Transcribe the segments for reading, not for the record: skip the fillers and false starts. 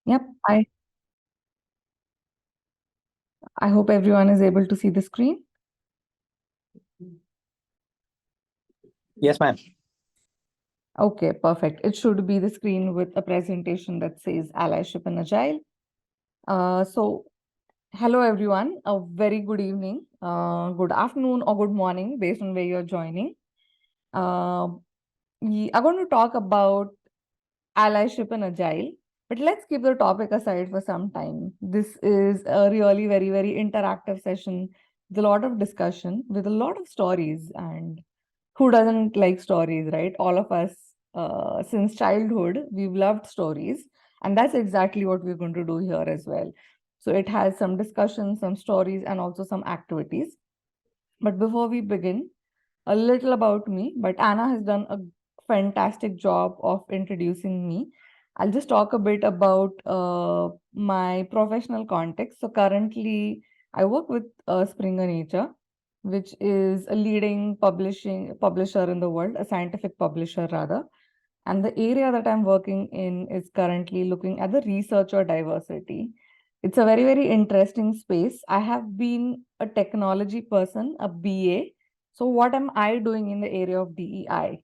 Yep, I hope everyone is able to see the screen. Yes, ma'am. Okay, perfect. It should be the screen with a presentation that says Allyship and Agile. So, hello everyone. A very good evening, good afternoon, or good morning, based on where you're joining. Uh, we are going to talk about allyship and agile, but let's keep the topic aside for some time. This is a really very interactive session with a lot of discussion, with a lot of stories. And who doesn't like stories, right? All of us, since childhood, we've loved stories, and that's exactly what we're going to do here as well. So it has some discussion, some stories, and also some activities. But before we begin, a little about me, but Anna has done a fantastic job of introducing me. I'll just talk a bit about my professional context. So currently, I work with Springer Nature, which is a leading publisher in the world, a scientific publisher rather. And the area that I'm working in is currently looking at the researcher diversity. It's a very interesting space. I have been a technology person, a BA. So, what am I doing in the area of DEI?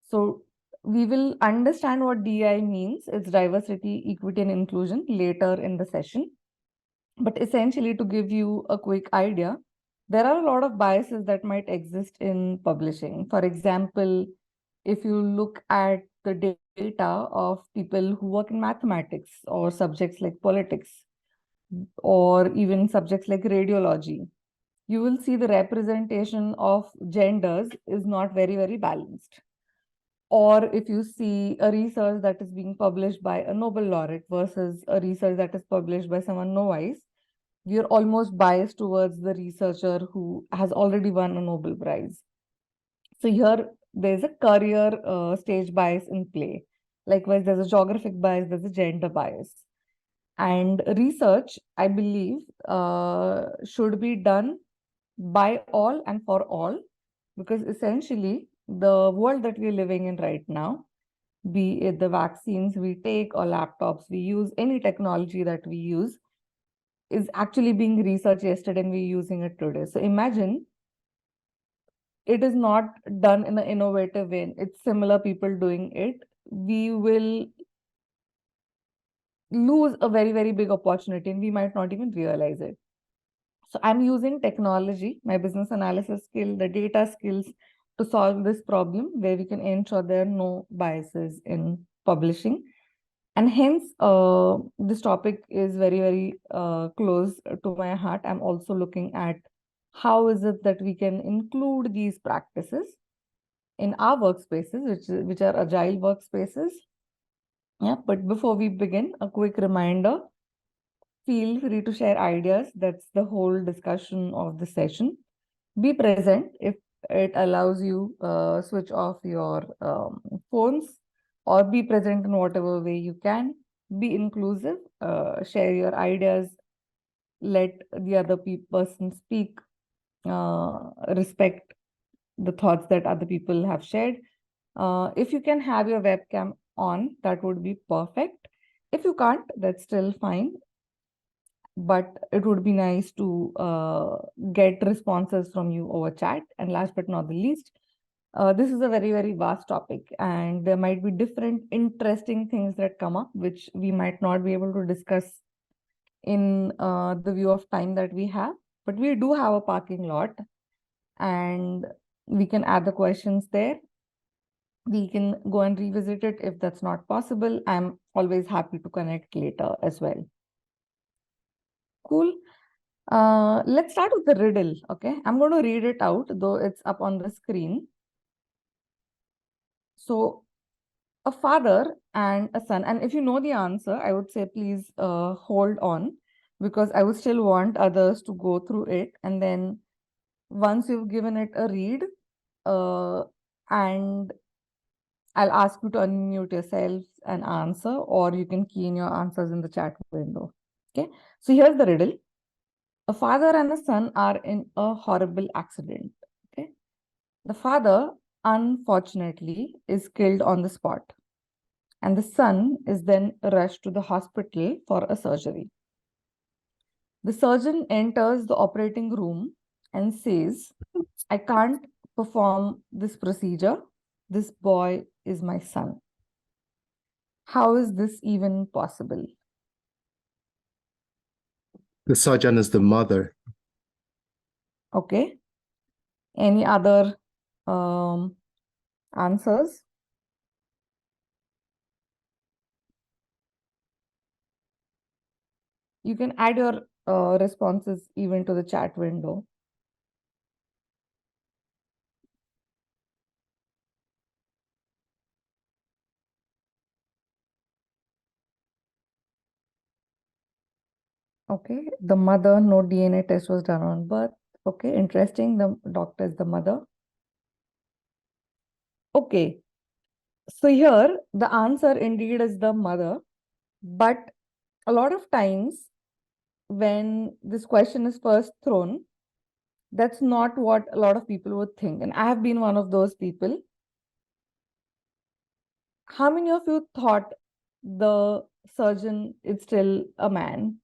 So, we will understand what DEI means. It's diversity, equity, and inclusion later in the session. But essentially, to give you a quick idea, there are a lot of biases that might exist in publishing. For example, if you look at the data of people who work in mathematics or subjects like politics or even subjects like radiology, you will see the representation of genders is not very balanced. Or if you see a research that is being published by a Nobel laureate versus a research that is published by someone novice, we are almost biased towards the researcher who has already won a Nobel Prize. So here there's a career stage bias in play. Likewise, there's a geographic bias, there's a gender bias. And research, I believe, should be done by all and for all, because essentially the world that we're living in right now, be it the vaccines we take or laptops we use, any technology that we use, is actually being researched yesterday and we're using it today. So imagine it is not done in an innovative way. It's similar people doing it. We will lose a very big opportunity and we might not even realize it. So I'm using technology, my business analysis skill, the data skills to solve this problem where we can ensure there are no biases in publishing. And hence, this topic is very close to my heart. I'm also looking at how is it that we can include these practices in our workspaces, which are agile workspaces. Yeah, but before we begin, a quick reminder, feel free to share ideas. That's the whole discussion of the session. Be present if it allows you switch off your phones, or be present in whatever way you can. Be inclusive, share your ideas, let the other person speak, respect the thoughts that other people have shared. If you can have your webcam on, that would be perfect. If you can't, that's still fine. But it would be nice to get responses from you over chat. And last but not the least, this is a very vast topic, and there might be different interesting things that come up, which we might not be able to discuss in the view of time that we have. But we do have a parking lot, and we can add the questions there. We can go and revisit it if that's not possible. I'm always happy to connect later as well. Cool. Let's start with the riddle. Okay, I'm going to read it out, though it's up on the screen. So, a father and a son, and if you know the answer, I would say please hold on, because I would still want others to go through it, and then once you've given it a read, uh, and I'll ask you to unmute yourselves and answer, or you can key in your answers in the chat window. Okay, so here's the riddle. A father and a son are in a horrible accident. Okay, the father, unfortunately, is killed on the spot. and the son is then rushed to the hospital for a surgery. The surgeon enters the operating room and says, "I can't perform this procedure. This boy is my son." How is this even possible? The surgeon is the mother. Okay. Any other answers? You can add your responses even to the chat window. Okay, the mother, no DNA test was done on birth. Okay, interesting. The doctor is the mother. Okay, so here the answer indeed is the mother, but a lot of times when this question is first thrown, that's not what a lot of people would think. And I have been one of those people. How many of you thought the surgeon is still a man?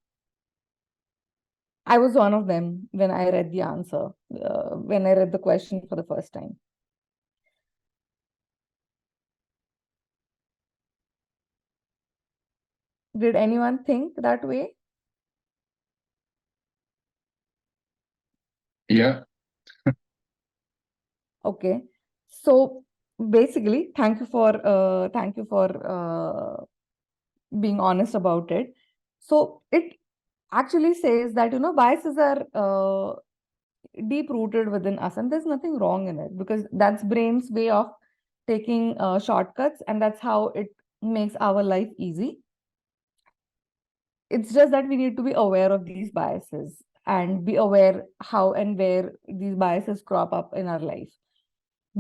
I was one of them when I read the answer, when I read the question for the first time. Did anyone think that way? Yeah. Okay. So basically, thank you for being honest about it. So it actually says that biases are deep rooted within us, and there's nothing wrong in it because that's brain's way of taking shortcuts, and that's how it makes our life easy. It's just that we need to be aware of these biases and be aware how and where these biases crop up in our life.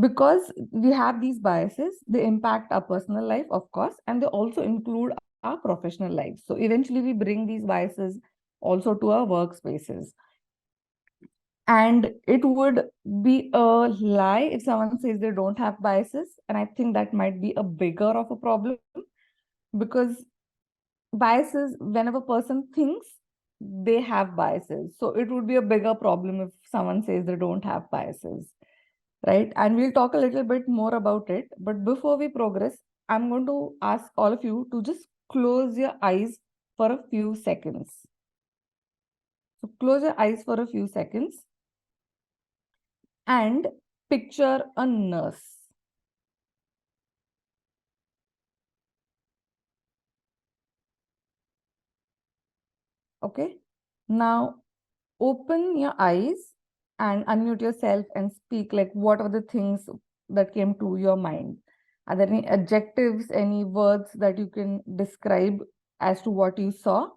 Because we have these biases, they impact our personal life, of course, and they also include our professional life. So eventually we bring these biases also to our workspaces. And it would be a lie if someone says they don't have biases. And I think that might be a bigger of a problem, because biases, whenever a person thinks, they have biases. So it would be a bigger problem if someone says they don't have biases, right? And we'll talk a little bit more about it. But before we progress, I'm going to ask all of you to just close your eyes for a few seconds. So close your eyes for a few seconds and picture a nurse. Okay. Now open your eyes and unmute yourself and speak like what are the things that came to your mind. Are there any adjectives, any words that you can describe as to what you saw?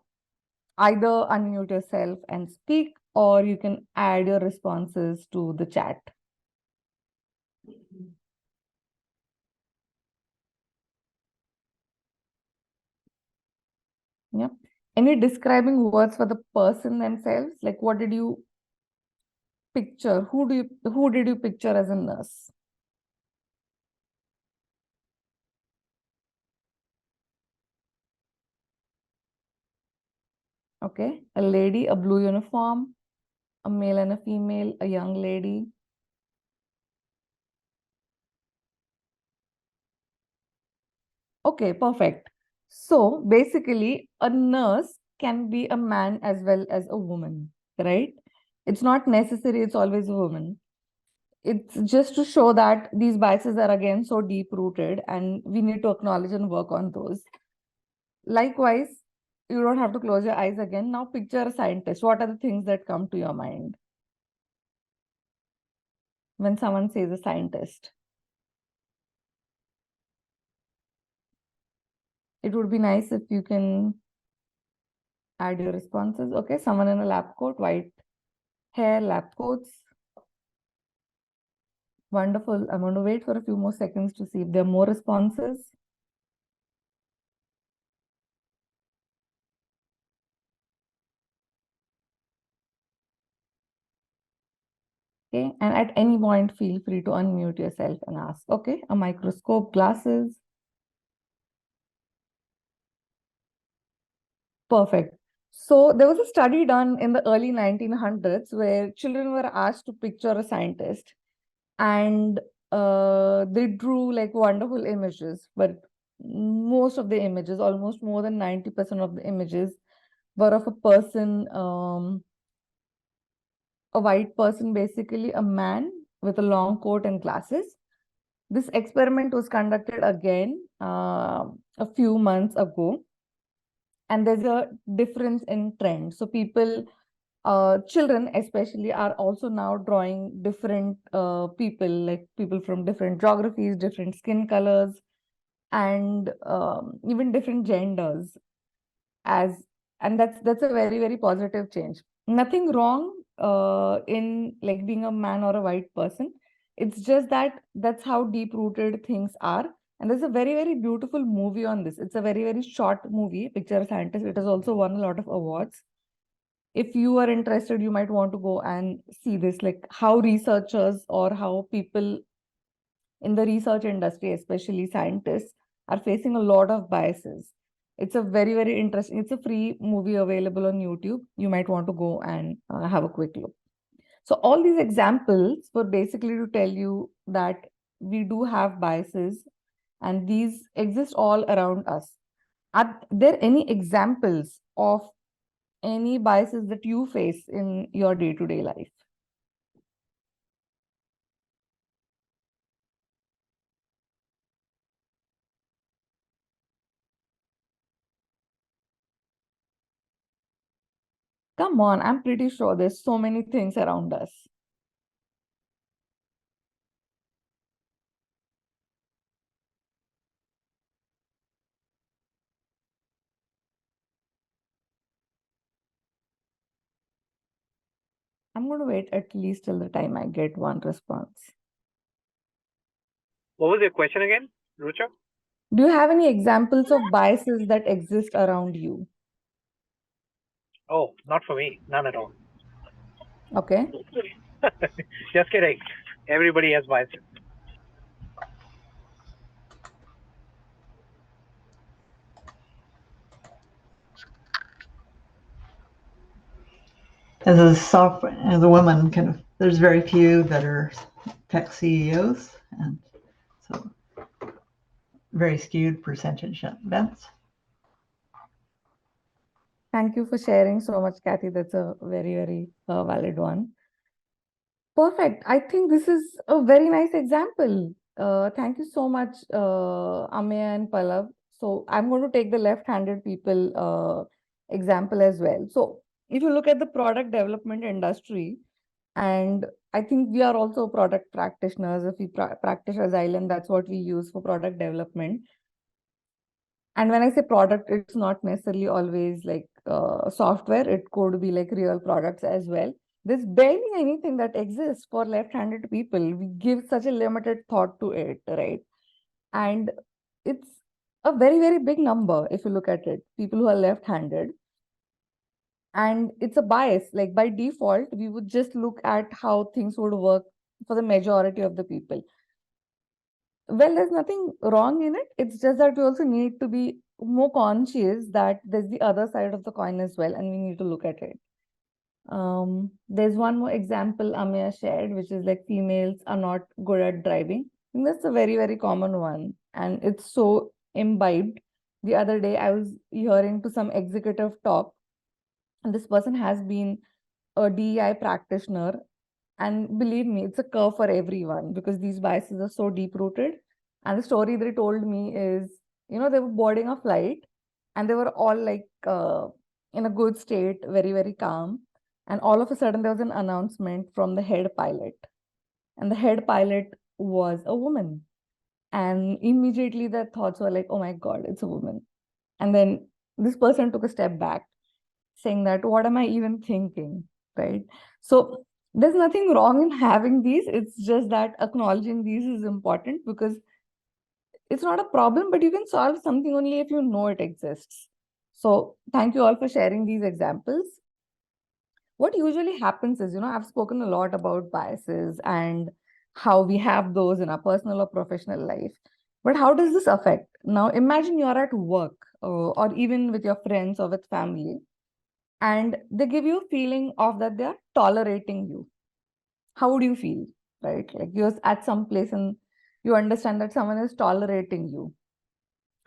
Either unmute yourself and speak, or you can add your responses to the chat. Yeah. Any describing words for the person themselves? Like what did you picture? Who did you picture as a nurse? Okay. A lady, a blue uniform, a male and a female, a young lady. Okay, perfect. So basically, a nurse can be a man as well as a woman, right? It's not necessary, it's always a woman. It's just to show that these biases are again so deep rooted and we need to acknowledge and work on those. Likewise, you don't have to close your eyes again. Now picture a scientist. What are the things that come to your mind when someone says a scientist? It would be nice if you can add your responses. Okay, someone in a lab coat, white hair, lab coats. Wonderful. I'm going to wait for a few more seconds to see if there are more responses. Okay, and at any point, feel free to unmute yourself and ask. Okay, a microscope, glasses. Perfect. So there was a study done in the early 1900s where children were asked to picture a scientist, and they drew like wonderful images, but most of the images, almost more than 90% of the images, were of a person, a white person, basically a man with a long coat and glasses. This experiment was conducted again a few months ago, and there's a difference in trend. So people, children especially, are also now drawing different people, like people from different geographies, different skin colors, and even different genders. As and that's a very, very positive change. Nothing wrong in like being a man or a white person. It's just that that's how deep rooted things are. And there's a very, very beautiful movie on this. It's a very, very short movie, Picture a Scientist. It has also won a lot of awards. If you are interested, you might want to go and see this, like how researchers or how people in the research industry, especially scientists, are facing a lot of biases. It's a very, very interesting, it's a free movie available on YouTube. You might want to go and have a quick look. So all these examples were basically to tell you that we do have biases and these exist all around us. Are there any examples of any biases that you face in your day-to-day life? Come on, I'm pretty sure there's so many things around us. I'm going to wait at least till the time I get one response. What was your question again, Rucha? Do you have any examples of biases that exist around you? Oh, not for me. None at all. Okay. Just kidding. Everybody has biases. As a woman, there's very few that are tech CEOs, and so very skewed percentage at events. Thank you for sharing so much, Kathy. That's a very, very valid one. Perfect. I think this is a very nice example. Thank you so much, Ameya and Pallav. So I'm going to take the left-handed people example as well. So if you look at the product development industry, and I think we are also product practitioners. If we practice Agile, and that's what we use for product development. And when I say product, it's not necessarily always like software. It could be like real products as well. There's barely anything that exists for left-handed people. We give such a limited thought to it, right? And it's a very, very big number if you look at it, people who are left-handed. And it's a bias. Like by default, we would just look at how things would work for the majority of the people. Well, there's nothing wrong in it. It's just that we also need to be more conscious that there's the other side of the coin as well, and we need to look at it. There's one more example Amya shared, which is like females are not good at driving. I think that's a very, very common one, and it's so imbibed. The other day, I was hearing to some executive talk, and this person has been a DEI practitioner. And believe me, it's a curve for everyone because these biases are so deep rooted. And the story they told me is, they were boarding a flight and they were all like in a good state, very, very calm. And all of a sudden, there was an announcement from the head pilot. And the head pilot was a woman. And immediately their thoughts were like, oh my God, it's a woman. And then this person took a step back, saying that, what am I even thinking? Right. So there's nothing wrong in having these. It's just that acknowledging these is important because it's not a problem, but you can solve something only if you know it exists. So thank you all for sharing these examples. What usually happens is, I've spoken a lot about biases and how we have those in our personal or professional life. But how does this affect? Now, imagine you're at work or even with your friends or with family, and they give you a feeling of that they are tolerating you. How would you feel, right? Like you're at some place and you understand that someone is tolerating you,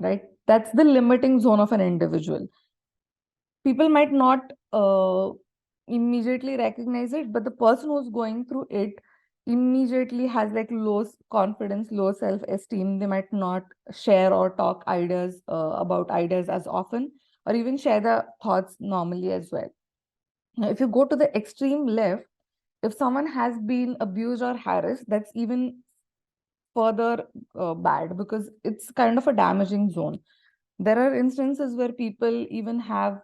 right? That's the limiting zone of an individual. People might not immediately recognize it, but the person who's going through it immediately has like low confidence, low self-esteem. They might not share or talk ideas about ideas as often, or even share their thoughts normally as well. Now, if you go to the extreme left, if someone has been abused or harassed, that's even further bad, because it's kind of a damaging zone. There are instances where people even have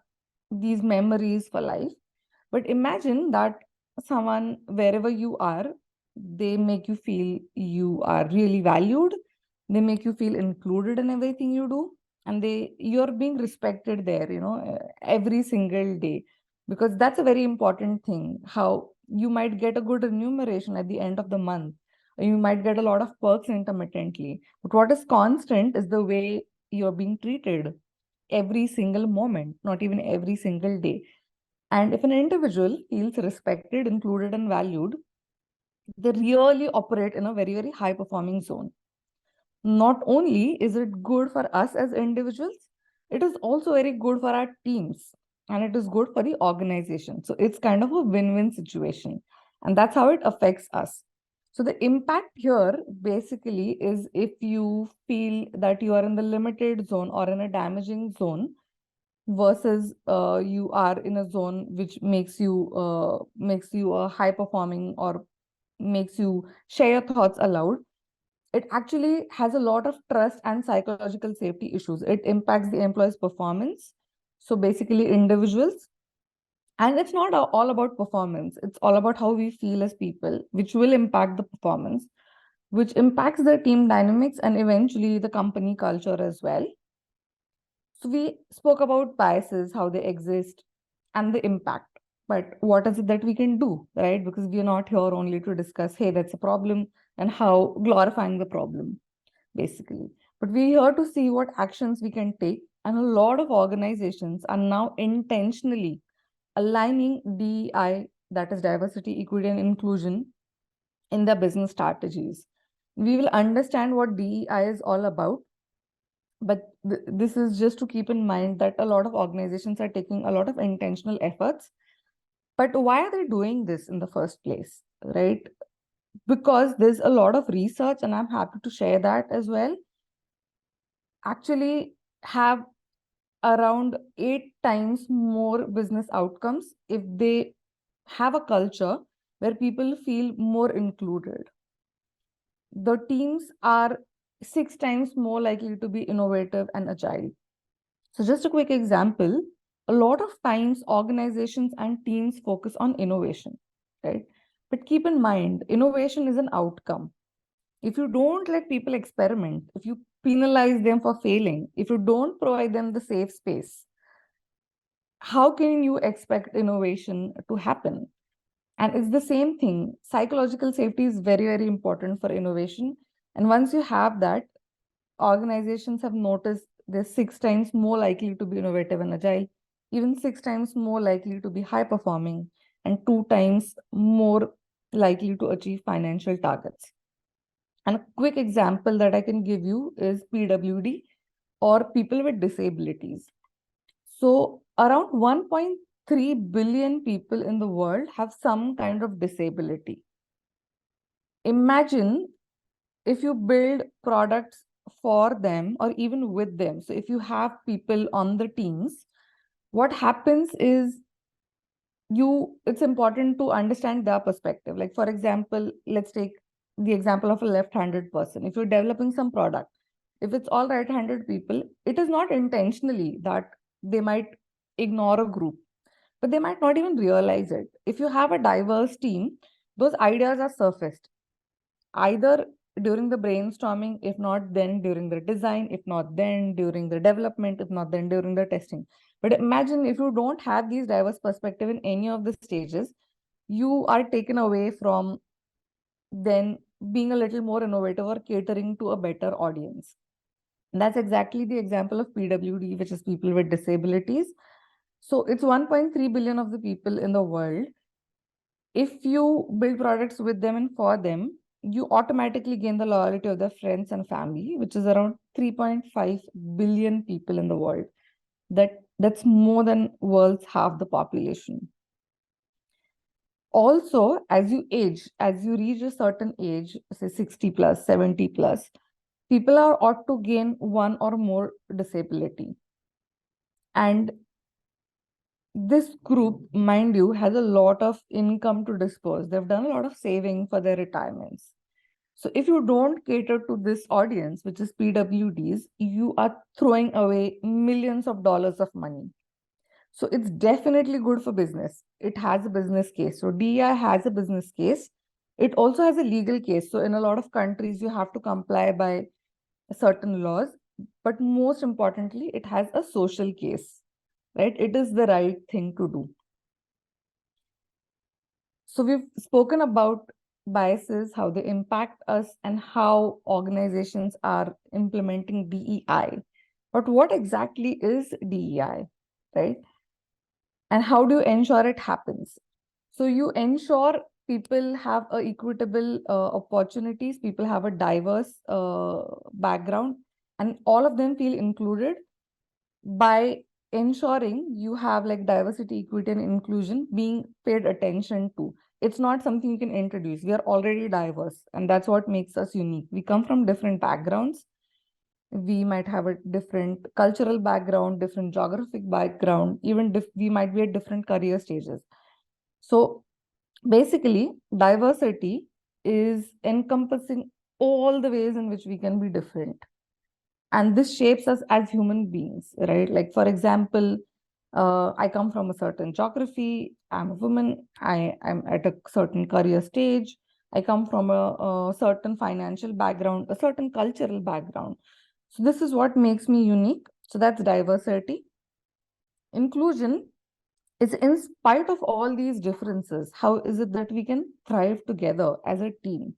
these memories for life. But imagine that someone, wherever you are, they make you feel you are really valued. They make you feel included in everything you do. And you're being respected there, every single day. Because that's a very important thing. How you might get a good remuneration at the end of the month. You might get a lot of perks intermittently. But what is constant is the way you're being treated every single moment, not even every single day. And if an individual feels respected, included, and valued, they really operate in a very, very high performing zone. Not only is it good for us as individuals, it is also very good for our teams, and it is good for the organization. So it's kind of a win-win situation. And that's how it affects us. So the impact here basically is if you feel that you are in the limited zone or in a damaging zone, versus you are in a zone which makes you a high performing, or makes you share your thoughts aloud, it actually has a lot of trust and psychological safety issues. It impacts the employee's performance, so basically individuals. And it's not all about performance, it's all about how we feel as people, which will impact the performance, which impacts the team dynamics and eventually the company culture as well. So we spoke about biases, how they exist, and the impact. But what is it that we can do, right? Because we are not here only to discuss, hey, that's a problem, and how glorifying the problem, basically. But we're here to see what actions we can take. And a lot of organizations are now intentionally aligning DEI, that is diversity, equity, and inclusion, in their business strategies. We will understand what DEI is all about, but this is just to keep in mind that a lot of organizations are taking a lot of intentional efforts. But why are they doing this in the first place, right? Because there's a lot of research, and I'm happy to share that as well, actually have around 8 times more business outcomes if they have a culture where people feel more included. The teams are 6 times more likely to be innovative and agile. So just a quick example, a lot of times organizations and teams focus on innovation, right? But keep in mind, innovation is an outcome. If you don't let people experiment, if you penalize them for failing, if you don't provide them the safe space, how can you expect innovation to happen? And it's the same thing. Psychological safety is very, very important for innovation. And once you have that, organizations have noticed they're 6 times more likely to be innovative and agile, even 6 times more likely to be high performing, and 2 times more likely to achieve financial targets. And a quick example that I can give you is PWD, or people with disabilities. So around 1.3 billion people in the world have some kind of disability. Imagine if you build products for them or even with them. So if you have people on the teams, what happens is it's important to understand their perspective. Like, for example, let's take the example of a left-handed person. If you're developing some product, if it's all right-handed people, it is not intentionally that they might ignore a group, but they might not even realize it. If you have a diverse team, those ideas are surfaced either during the brainstorming, if not then during the design, if not then during the development, if not then during the testing. But imagine if you don't have these diverse perspective in any of the stages, you are taken away from then being a little more innovative or catering to a better audience. And that's exactly the example of PWD, which is people with disabilities. So it's 1.3 billion of the people in the world. If you build products with them and for them, you automatically gain the loyalty of their friends and family, which is around 3.5 billion people in the world. That's more than world's half the population. Also, as you age, as you reach a certain age, say 60 plus, 70 plus, people are ought to gain one or more disability. And this group, mind you, has a lot of income to disperse. They've done a lot of saving for their retirements. So if you don't cater to this audience, which is PWDs, you are throwing away millions of dollars of money. So it's definitely good for business. It has a business case. So DEI has a business case. It also has a legal case. So in a lot of countries, you have to comply by certain laws. But most importantly, it has a social case, right? It is the right thing to do. So we've spoken about biases, how they impact us, and how organizations are implementing DEI. But what exactly is DEI, right? And how do you ensure it happens? So you ensure people have equitable opportunities, people have a diverse background, and all of them feel included by ensuring you have like diversity, equity, and inclusion being paid attention to. It's not something you can introduce. We are already diverse, and that's what makes us unique. We come from different backgrounds. We might have a different cultural background, different geographic background, even we might be at different career stages. So basically, diversity is encompassing all the ways in which we can be different. And this shapes us as human beings, right? Like, for example, I come from a certain geography, I'm a woman, I'm at a certain career stage, I come from a certain financial background, a certain cultural background. So this is what makes me unique. So that's diversity. Inclusion is, in spite of all these differences, how is it that we can thrive together as a team?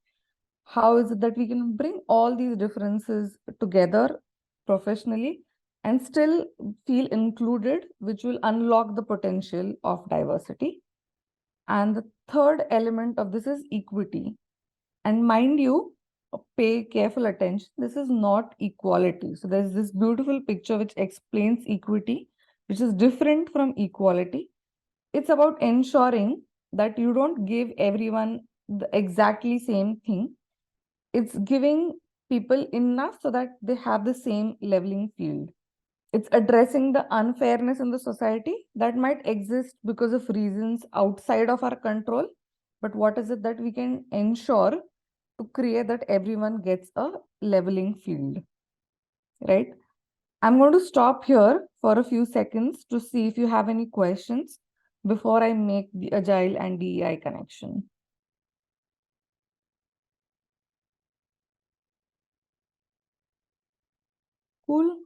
How is it that we can bring all these differences together professionally and still feel included, which will unlock the potential of diversity? And the third element of this is equity. And mind you, pay careful attention. This is not equality. So there's this beautiful picture which explains equity, which is different from equality. It's about ensuring that you don't give everyone the exactly same thing. It's giving people enough so that they have the same leveling field. It's addressing the unfairness in the society that might exist because of reasons outside of our control. But what is it that we can ensure to create that everyone gets a leveling field, right? I'm going to stop here for a few seconds to see if you have any questions before I make the Agile and DEI connection. Cool.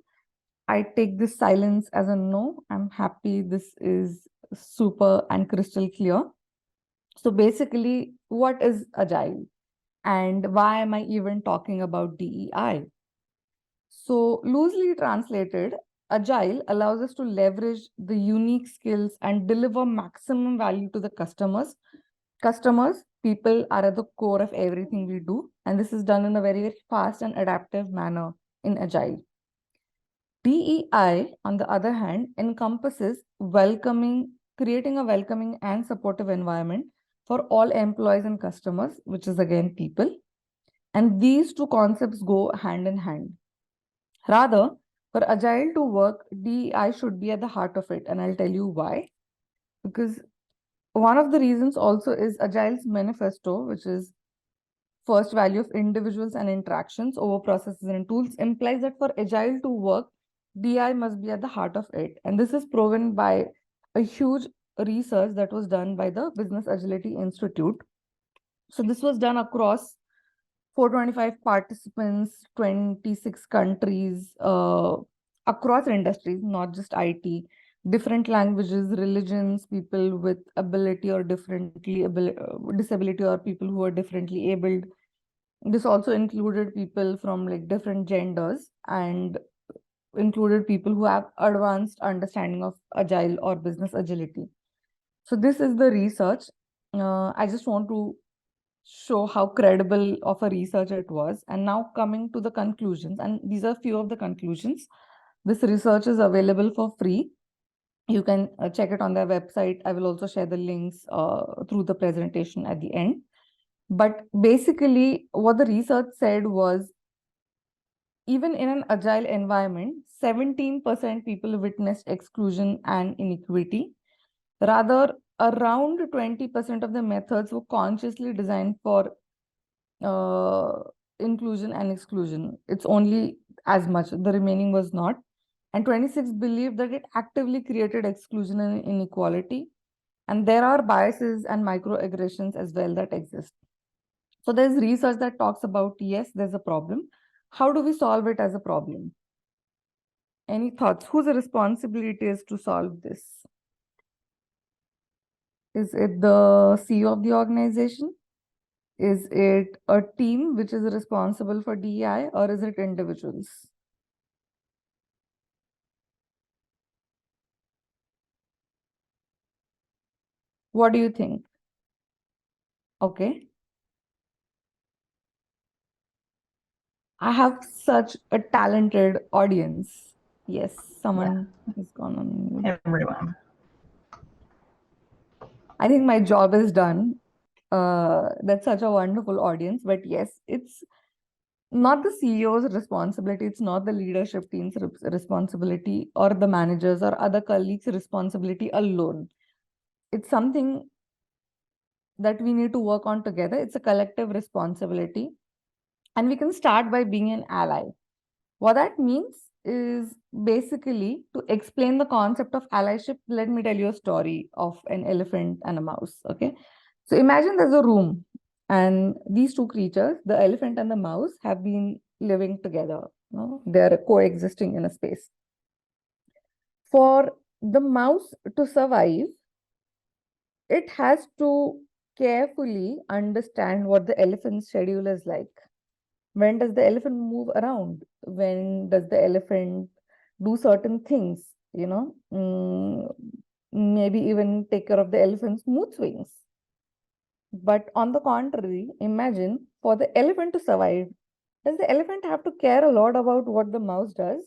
I take this silence as a no. I'm happy this is super and crystal clear. So basically, what is Agile? And why am I even talking about DEI? So loosely translated, Agile allows us to leverage the unique skills and deliver maximum value to the customers. People are at the core of everything we do. And this is done in a very, very fast and adaptive manner in Agile. DEI, on the other hand, encompasses creating a welcoming and supportive environment for all employees and customers, which is again people. And these two concepts go hand in hand. Rather, for Agile to work, DEI should be at the heart of it. And I'll tell you why. Because one of the reasons also is Agile's manifesto, which is first value of individuals and interactions over processes and tools, implies that for Agile to work, DI must be at the heart of it. And this is proven by a huge research that was done by the Business Agility Institute. So this was done across 425 participants, 26 countries, across industries, not just IT, different languages, religions, people with ability or disability, or people who are differently abled. This also included people from like different genders and included people who have advanced understanding of agile or business agility. So this is the research. I just want to show how credible of a research it was. And now coming to the conclusions, and these are few of the conclusions. This research is available for free. You can check it on their website. I will also share the links through the presentation at the end. But basically, what the research said was, even in an agile environment, 17% people witnessed exclusion and inequity. Rather, around 20% of the methods were consciously designed for inclusion and exclusion. It's only as much, the remaining was not. And 26 believe that it actively created exclusion and inequality. And there are biases and microaggressions as well that exist. So there's research that talks about, yes, there's a problem. How do we solve it as a problem? Any thoughts? Whose responsibility is to solve this? Is it the CEO of the organization? Is it a team which is responsible for DEI, or is it individuals? What do you think? Okay. I have such a talented audience. Yes, someone has gone on mute. Everyone. I think my job is done. That's such a wonderful audience. But yes, it's not the CEO's responsibility. It's not the leadership team's responsibility or the managers or other colleagues' responsibility alone. It's something that we need to work on together. It's a collective responsibility. And we can start by being an ally. What that means is basically to explain the concept of allyship. Let me tell you a story of an elephant and a mouse. Okay. So imagine there's a room and these two creatures, the elephant and the mouse, have been living together. They're coexisting in a space. For the mouse to survive, it has to carefully understand what the elephant's schedule is like. When does the elephant move around? When does the elephant do certain things? Maybe even take care of the elephant's mood swings. But on the contrary, imagine for the elephant to survive, does the elephant have to care a lot about what the mouse does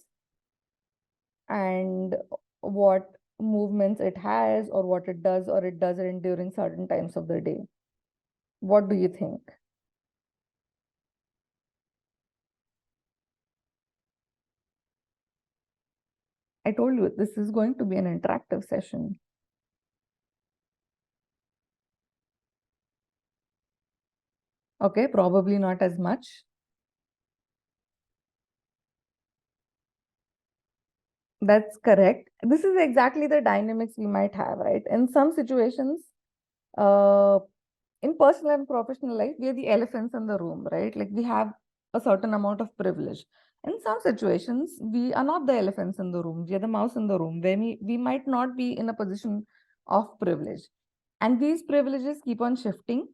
and what movements it has, or what it does or it doesn't during certain times of the day? What do you think? I told you this is going to be an interactive session. Okay, probably not as much. That's correct. This is exactly the dynamics we might have, right? In some situations, in personal and professional life, we are the elephants in the room, right? Like we have a certain amount of privilege. In some situations, we are not the elephants in the room. We are the mouse in the room, where we might not be in a position of privilege. And these privileges keep on shifting.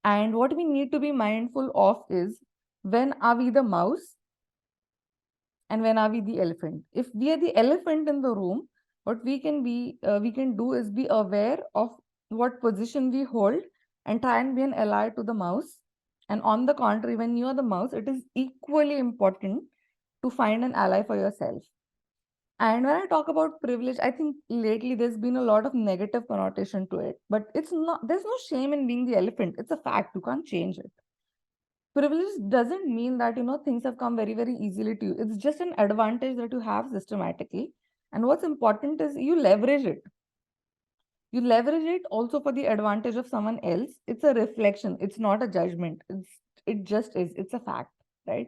And what we need to be mindful of is, when are we the mouse and when are we the elephant? If we are the elephant in the room, what we can do is be aware of what position we hold and try and be an ally to the mouse. And on the contrary, when you are the mouse, it is equally important to find an ally for yourself. And when I talk about privilege, I think lately there's been a lot of negative connotation to it. But it's not, there's no shame in being the elephant. It's a fact. You can't change it. Privilege doesn't mean that things have come very, very easily to you. It's just an advantage that you have systematically. And what's important is you leverage it. You leverage it also for the advantage of someone else. It's a reflection. It's not a judgment. It just is. It's a fact, right?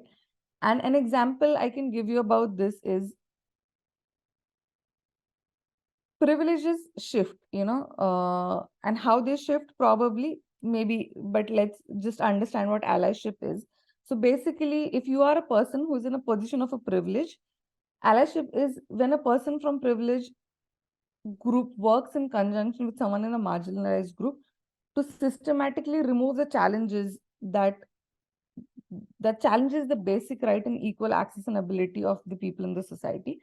And an example I can give you about this is, privileges shift, and how they shift probably, maybe, but let's just understand what allyship is. So basically, if you are a person who's in a position of a privilege, allyship is when a person from privileged group works in conjunction with someone in a marginalized group to systematically remove the challenges that that challenges the basic right and equal access and ability of the people in the society.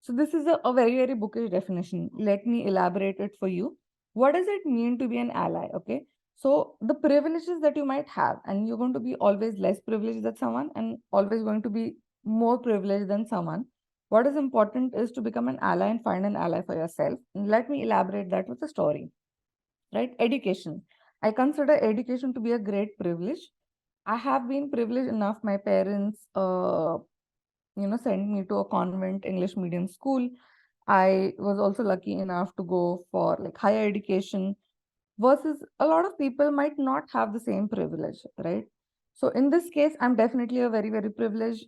So this is a very, very bookish definition. Let me elaborate it for you. What does it mean to be an ally? Okay. So the privileges that you might have, and you're going to be always less privileged than someone and always going to be more privileged than someone. What is important is to become an ally and find an ally for yourself. And let me elaborate that with a story, right? Education. I consider education to be a great privilege. I have been privileged enough. My parents, sent me to a convent English medium school. I was also lucky enough to go for like higher education, versus a lot of people might not have the same privilege, right? So in this case, I'm definitely a very, very privileged.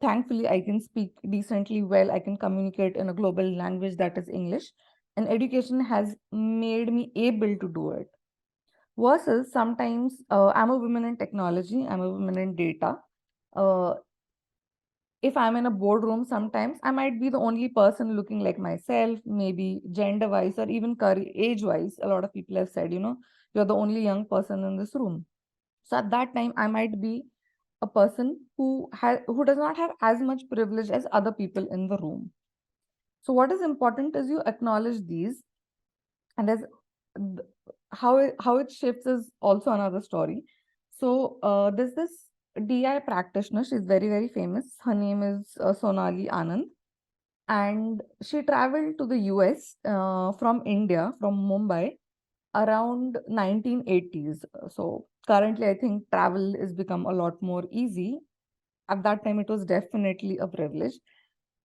Thankfully, I can speak decently well. I can communicate in a global language that is English, and education has made me able to do it. Versus sometimes I'm a woman in technology, I'm a woman in data. Uh, if I'm in a boardroom, sometimes I might be the only person looking like myself, maybe gender wise or even age wise. A lot of people have said, you're the only young person in this room. So at that time, I might be a person who does not have as much privilege as other people in the room. So what is important is you acknowledge these, and how it shifts is also another story. So there's this DI practitioner. She's very, very famous. Her name is Sonali Anand, and she traveled to the US from India, from Mumbai, around 1980s. So currently, I think travel has become a lot more easy. At that time, it was definitely a privilege.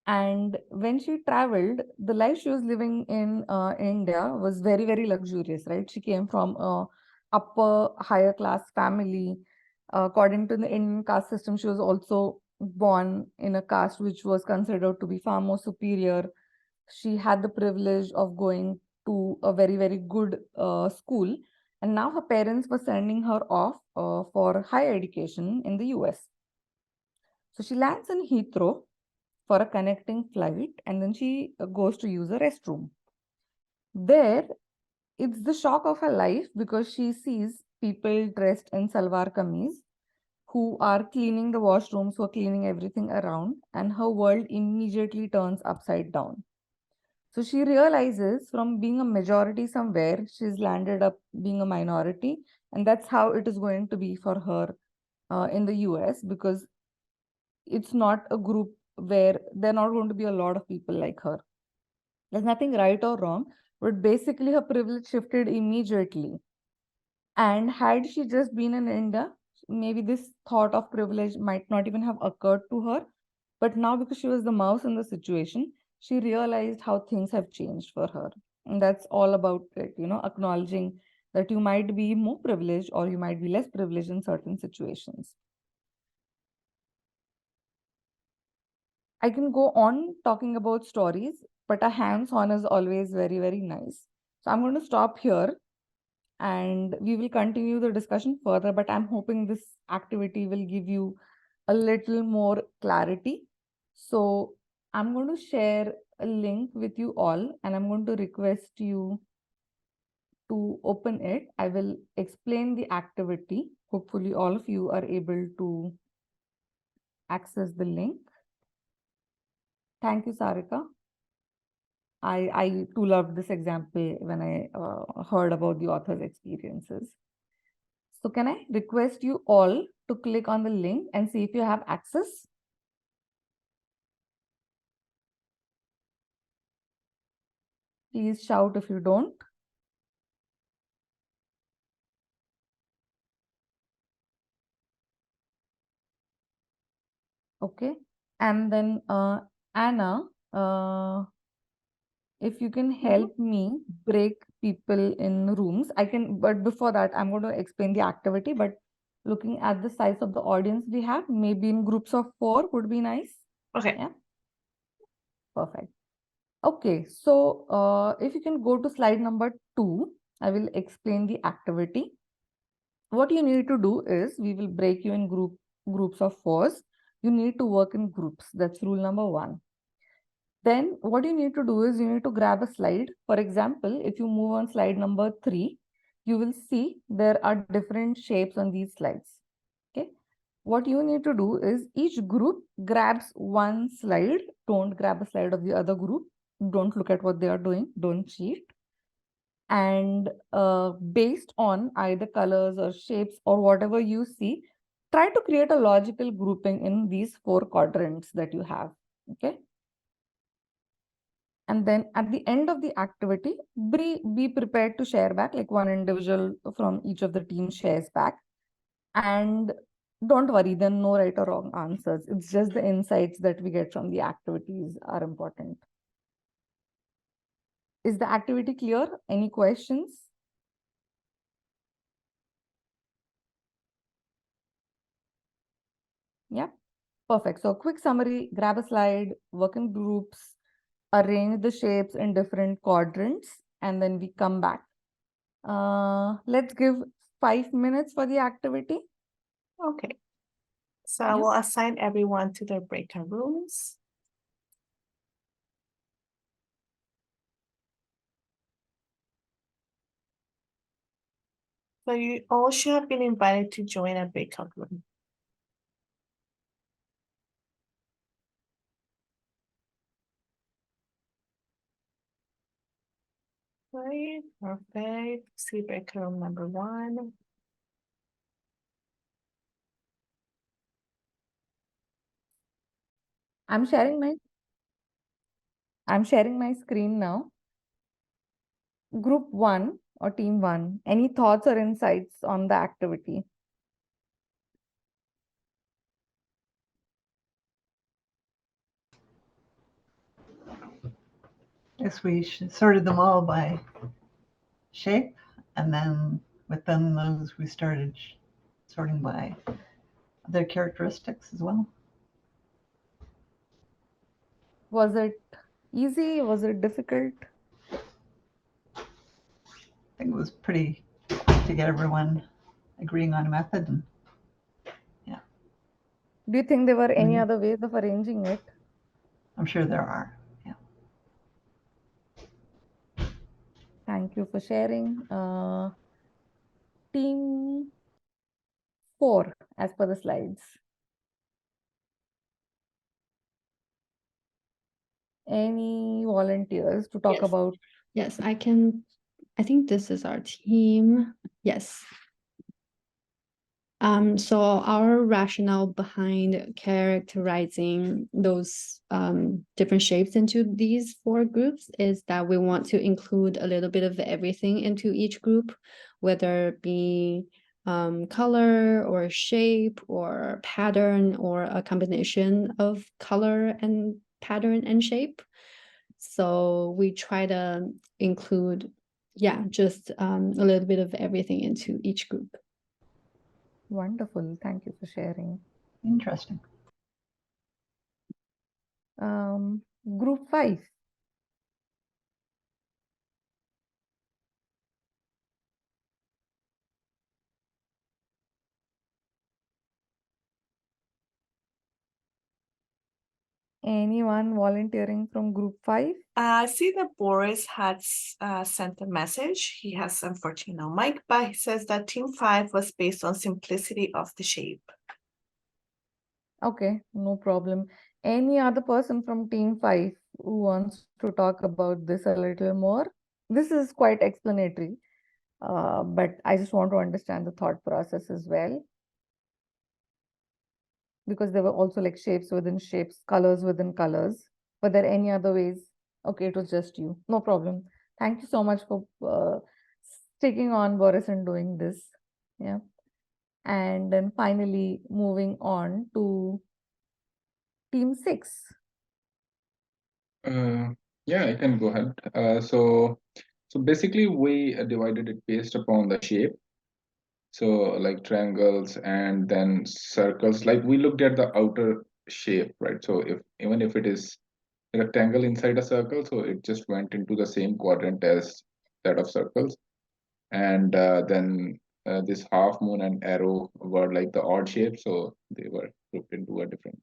And when she traveled, the life she was living in India was very, very luxurious, right? She came from a upper, higher class family. According to the Indian caste system, she was also born in a caste which was considered to be far more superior. She had the privilege of going to a very, very good school. And now her parents were sending her off for higher education in the US. So she lands in Heathrow for a connecting flight, and then she goes to use a restroom. There, it's the shock of her life because she sees people dressed in salwar kameez who are cleaning the washrooms, who are cleaning everything around, and her world immediately turns upside down. So she realizes from being a majority somewhere, she's landed up being a minority, and that's how it is going to be for her in the US, because it's not a group where there are not going to be a lot of people like her. There's nothing right or wrong, but basically her privilege shifted immediately. And had she just been in India, maybe this thought of privilege might not even have occurred to her. But now, because she was the mouse in the situation, she realized how things have changed for her. And that's all about it, acknowledging that you might be more privileged or you might be less privileged in certain situations. I can go on talking about stories, but a hands-on is always very, very nice. So I'm going to stop here and we will continue the discussion further, but I'm hoping this activity will give you a little more clarity. So I'm going to share a link with you all, and I'm going to request you to open it. I will explain the activity. Hopefully all of you are able to access the link. Thank you, Sarika. I too loved this example when I heard about the author's experiences. So can I request you all to click on the link and see if you have access? Please shout if you don't. Okay. And then Anna, if you can help me break people in rooms, I can, but before that, I'm going to explain the activity, but looking at the size of the audience we have, maybe in groups of 4 would be nice. Okay. Yeah. Perfect. Okay, so if you can go to slide number 2, I will explain the activity. What you need to do is we will break you in groups of 4s. You need to work in groups. That's rule number 1. Then what you need to do is you need to grab a slide. For example, if you move on slide number 3, you will see there are different shapes on these slides. Okay. What you need to do is each group grabs one slide. Don't grab a slide of the other group. Don't look at what they are doing. Don't cheat. And based on either colors or shapes or whatever you see, try to create a logical grouping in these 4 quadrants that you have. Okay. And then at the end of the activity, be prepared to share back, like one individual from each of the teams shares back. And don't worry, there are no right or wrong answers. It's just the insights that we get from the activities are important. Is the activity clear? Any questions? Yeah, perfect. So quick summary, grab a slide, work in groups, arrange the shapes in different quadrants, and then we come back. Let's give 5 minutes for the activity. Okay. So I will assign everyone to their breakout rooms. So you all should have been invited to join a breakout room. Right, perfect. See breakout room number 1. I'm sharing my screen now. Group 1 or team 1, any thoughts or insights on the activity? Yes, we sorted them all by shape, and then within those we started sorting by other characteristics as well. Was it easy? Was it difficult? I think it was pretty to get everyone agreeing on a method. And Do you think there were any other ways of arranging it? I'm sure there are. Yeah. Thank you for sharing. Team 4, as per the slides. Any volunteers to talk Yes. about? Yes, I can. I think this is our team. Yes. So our rationale behind characterizing those different shapes into these 4 groups is that we want to include a little bit of everything into each group, whether it be color or shape or pattern or a combination of color and pattern and shape. So we try to include, just a little bit of everything into each group. Wonderful. Thank you for sharing. Interesting. Group 5. Anyone volunteering from group 5? I see that Boris has sent a message. He has unfortunately no mic, but he says that team 5 was based on simplicity of the shape. Okay, no problem. Any other person from team 5 who wants to talk about this a little more? This is quite explanatory, but I just want to understand the thought process as well. Because there were also like shapes within shapes, colors within colors. Were there any other ways? Okay, it was just you. No problem. Thank you so much for sticking on, Boris, and doing this. Yeah. And then finally moving on to team 6. Yeah, I can go ahead. So basically we divided it based upon the shape. So like triangles and then circles, like we looked at the outer shape, right? So even if it is a rectangle inside a circle, so it just went into the same quadrant as that of circles. And then this half moon and arrow were like the odd shape, so they were grouped into a different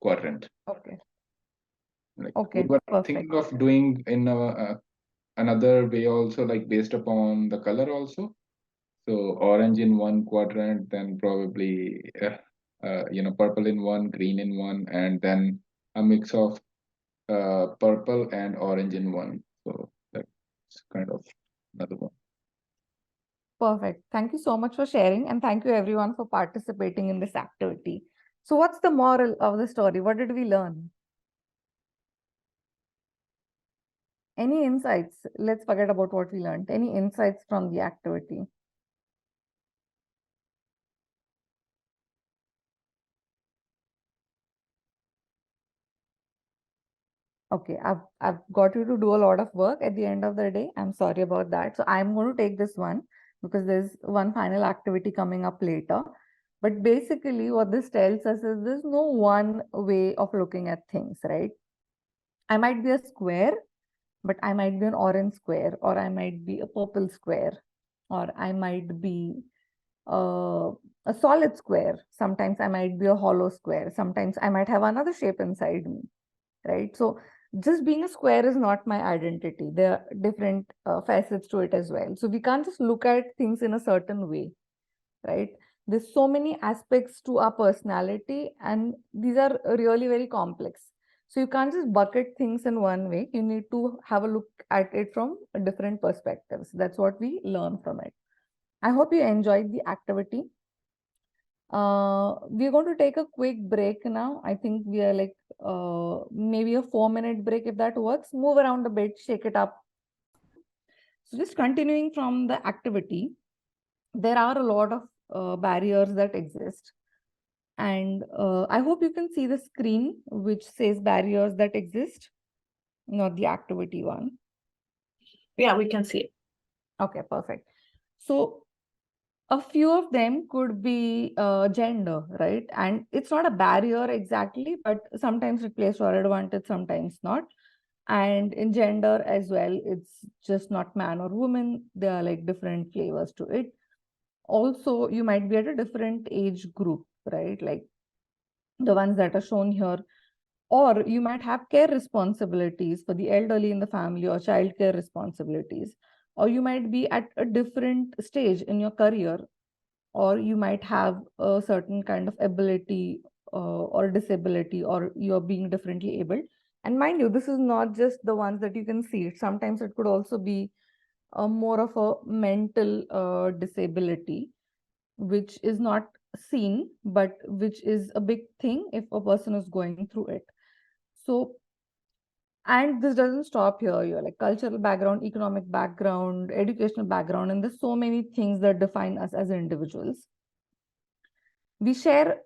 quadrant. Okay. Like Okay, we were perfect. thinking of doing in another way also, like based upon the color also. So orange in one quadrant, then probably purple in one, green in one, and then a mix of purple and orange in one. So that's kind of another one. Perfect. Thank you so much for sharing, and thank you everyone for participating in this activity. So what's the moral of the story? What did we learn? Any insights? Let's forget about what we learned. Any insights from the activity? Okay, I've got you to do a lot of work at the end of the day. I'm sorry about that. So I'm going to take this one because there's one final activity coming up later. But basically, what this tells us is there's no one way of looking at things, right? I might be a square, but I might be an orange square, or I might be a purple square, or I might be a solid square. Sometimes I might be a hollow square. Sometimes I might have another shape inside me, right? So just being a square is not my identity. There are different facets to it as well. So we can't just look at things in a certain way, right? There's so many aspects to our personality, and these are really very complex. So you can't just bucket things in one way. You need to have a look at it from different perspectives. That's what we learn from it. I hope you enjoyed the activity. We're going to take a quick break now. I think we are like maybe a 4-minute break if that works. Move around a bit, shake it up. So just continuing from the activity, there are a lot of barriers that exist. And I hope you can see the screen which says barriers that exist, not the activity one. Yeah, we can see it. Okay, perfect. So a few of them could be gender, right? And it's not a barrier exactly, but sometimes it plays to our advantage, sometimes not. And in gender as well, it's just not man or woman. There are like different flavors to it. Also, you might be at a different age group, right? Like the ones that are shown here. Or you might have care responsibilities for the elderly in the family or child care responsibilities. Or you might be at a different stage in your career, or you might have a certain kind of ability or disability, or you're being differently able. And mind you, this is not just the ones that you can see. Sometimes it could also be more of a mental disability, which is not seen, but which is a big thing if a person is going through it. So, and this doesn't stop here. You're like cultural background, economic background, educational background, and there's so many things that define us as individuals. We share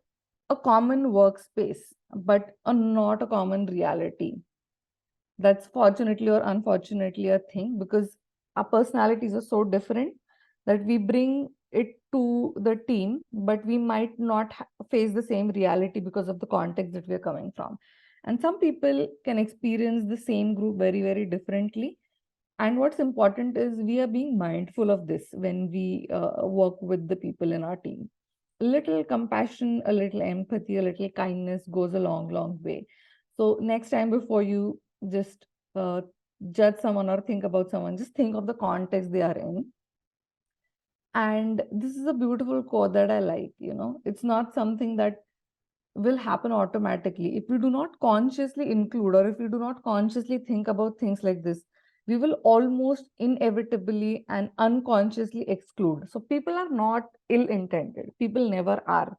a common workspace, but not a common reality. That's fortunately or unfortunately a thing, because our personalities are so different that we bring it to the team, but we might not face the same reality because of the context that we're coming from. And some people can experience the same group very, very differently. And what's important is we are being mindful of this when we work with the people in our team. A little compassion, a little empathy, a little kindness goes a long, long way. So next time before you just judge someone or think about someone, just think of the context they are in. And this is a beautiful quote that I like, it's not something that will happen automatically. If we do not consciously include, or if we do not consciously think about things like this, we will almost inevitably and unconsciously exclude. So people are not ill-intended. People never are,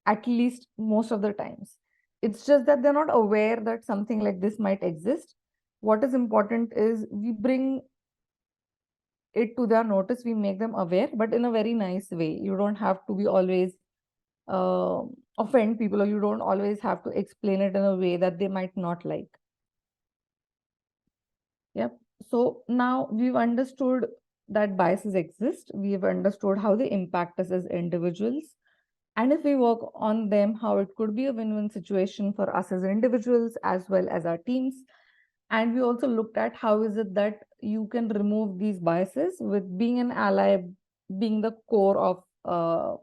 at least most of the times. It's just that they're not aware that something like this might exist. What is important is we bring it to their notice, we make them aware, but in a very nice way. You don't have to be always offend people, or you don't always have to explain it in a way that they might not like. Yep. So now we've understood that biases exist. We've understood how they impact us as individuals. And if we work on them, how it could be a win-win situation for us as individuals as well as our teams. And we also looked at how is it that you can remove these biases with being an ally, being the core of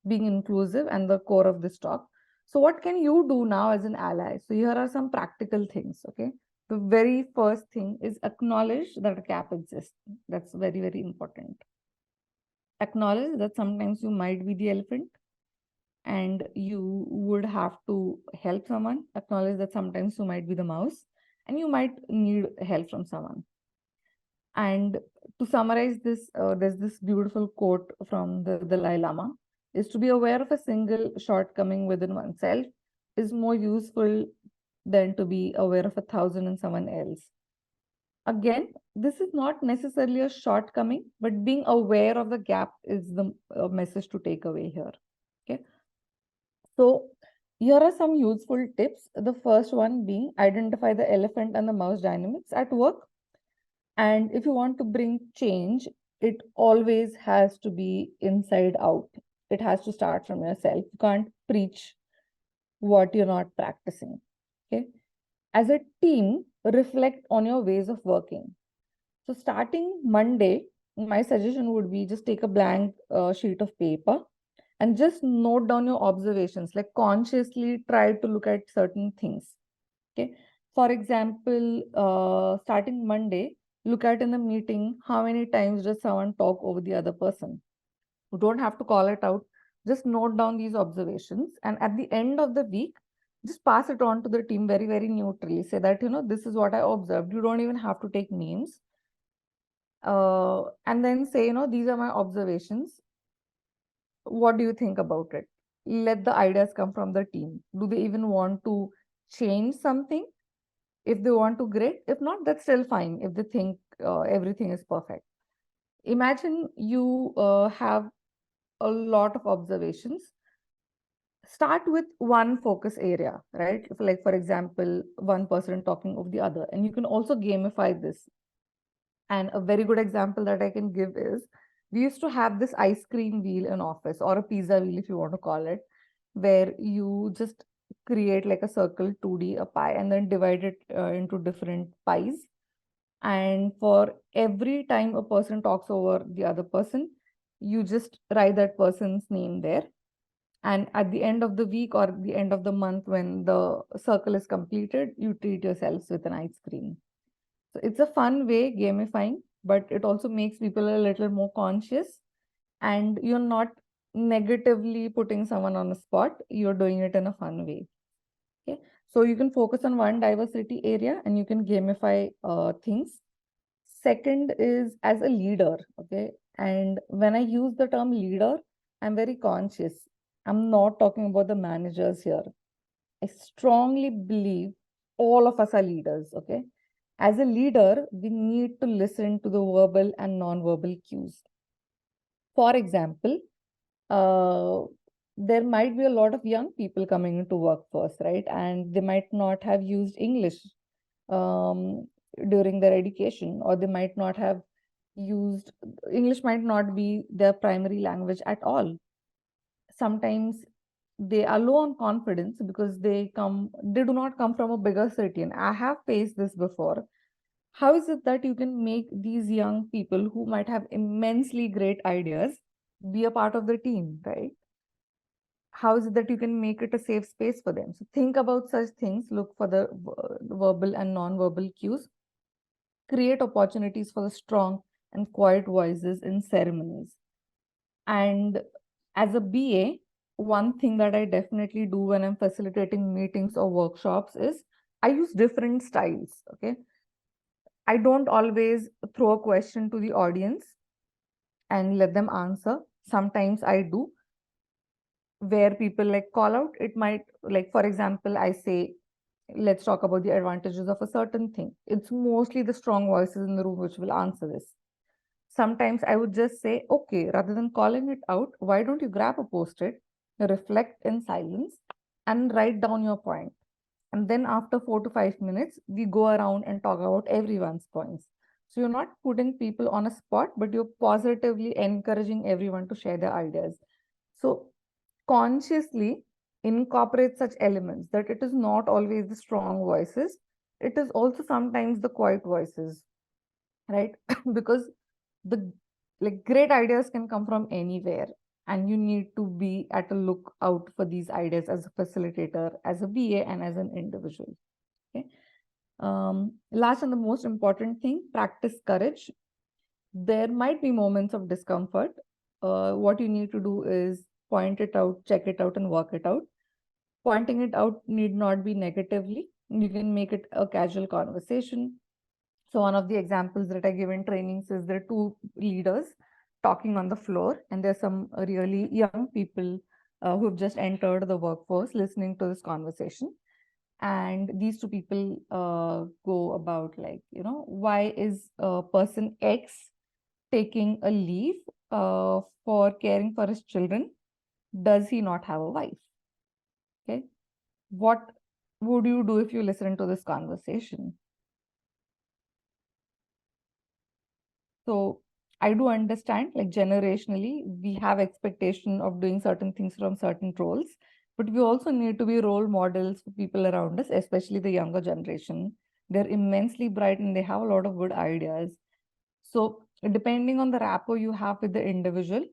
being inclusive and the core of this talk. So what can you do now as an ally? So here are some practical things, okay? The very first thing is acknowledge that a gap exists. That's very, very important. Acknowledge that sometimes you might be the elephant. and you would have to help someone, acknowledge that sometimes you might be the mouse and you might need help from someone. And to summarize this, there's this beautiful quote from the Dalai Lama, is to be aware of a single shortcoming within oneself is more useful than to be aware of 1,000 in someone else. Again, this is not necessarily a shortcoming, but being aware of the gap is the message to take away here. Okay. So here are some useful tips. The first one being identify the elephant and the mouse dynamics at work. And if you want to bring change, it always has to be inside out. It has to start from yourself. You can't preach what you're not practicing. Okay. As a team, reflect on your ways of working. So starting Monday, my suggestion would be just take a blank sheet of paper and just note down your observations, like consciously try to look at certain things. Okay. For example, starting Monday, look at in the meeting, how many times does someone talk over the other person? You don't have to call it out. Just note down these observations. And at the end of the week, just pass it on to the team very, very neutrally. Say that, this is what I observed. You don't even have to take names. And then say, these are my observations. What do you think about it? Let the ideas come from the team. Do they even want to change something? If they want to, great. If not, that's still fine. If they think everything is perfect. Imagine you have a lot of observations. Start with one focus area, right? If, like, for example, one person talking of the other, and you can also gamify this. And a very good example that I can give is, we used to have this ice cream wheel in office, or a pizza wheel, if you want to call it, where you just create like a circle 2D, a pie, and then divide it into different pies. And for every time a person talks over the other person, you just write that person's name there. And at the end of the week or the end of the month, when the circle is completed, you treat yourselves with an ice cream. So it's a fun way, gamifying, but it also makes people a little more conscious, and you're not negatively putting someone on a spot. You're doing it in a fun way. Okay. So you can focus on one diversity area and you can gamify things. Second is as a leader. Okay. And when I use the term leader, I'm very conscious. I'm not talking about the managers here. I strongly believe all of us are leaders. Okay. As a leader, we need to listen to the verbal and non-verbal cues. For example, there might be a lot of young people coming into workforce, right? And they might not have used English during their education, or they might not have used English, might not be their primary language at all. Sometimes they are low on confidence because they do not come from a bigger city. And I have faced this before. How is it that you can make these young people who might have immensely great ideas be a part of the team, right? How is it that you can make it a safe space for them? So think about such things, look for the verbal and non-verbal cues, create opportunities for the strong and quiet voices in ceremonies. And as a BA, one thing that I definitely do when I'm facilitating meetings or workshops is I use different styles, okay? I don't always throw a question to the audience and let them answer. Sometimes I do, where people like call out. It might, like, for example, I say, let's talk about the advantages of a certain thing. It's mostly the strong voices in the room which will answer this. Sometimes I would just say, okay, rather than calling it out, why don't you grab a post-it, reflect in silence, and write down your point. And then after 4 to 5 minutes, we go around and talk about everyone's points. So you're not putting people on a spot, but you're positively encouraging everyone to share their ideas. So consciously incorporate such elements, that it is not always the strong voices. It is also sometimes the quiet voices, right? Because the great ideas can come from anywhere, and you need to be at a lookout for these ideas as a facilitator, as a BA, and as an individual. Okay. Last and the most important thing, practice courage. There might be moments of discomfort. What you need to do is point it out, check it out, and work it out. Pointing it out need not be negatively. You can make it a casual conversation. So one of the examples that I give in trainings is there are two leaders talking on the floor, and there's some really young people who've just entered the workforce listening to this conversation. And these two people go about like, why is person X taking a leave for caring for his children? Does he not have a wife? Okay. What would you do if you listen to this conversation? So I do understand, like generationally, we have expectation of doing certain things from certain roles, but we also need to be role models for people around us, especially the younger generation. They're immensely bright and they have a lot of good ideas. So depending on the rapport you have with the individual,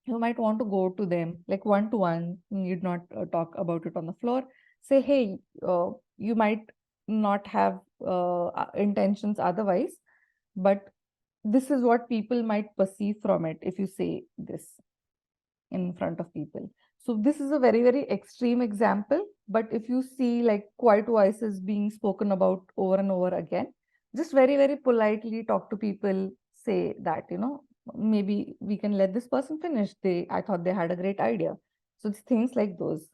you might want to go to them like one-to-one. You need not talk about it on the floor. Say, hey, you might not have intentions otherwise, but this is what people might perceive from it if you say this in front of people. So this is a very, very extreme example. But if you see like quiet voices being spoken about over and over again, just very, very politely talk to people, say that, maybe we can let this person finish. I thought they had a great idea. So it's things like those.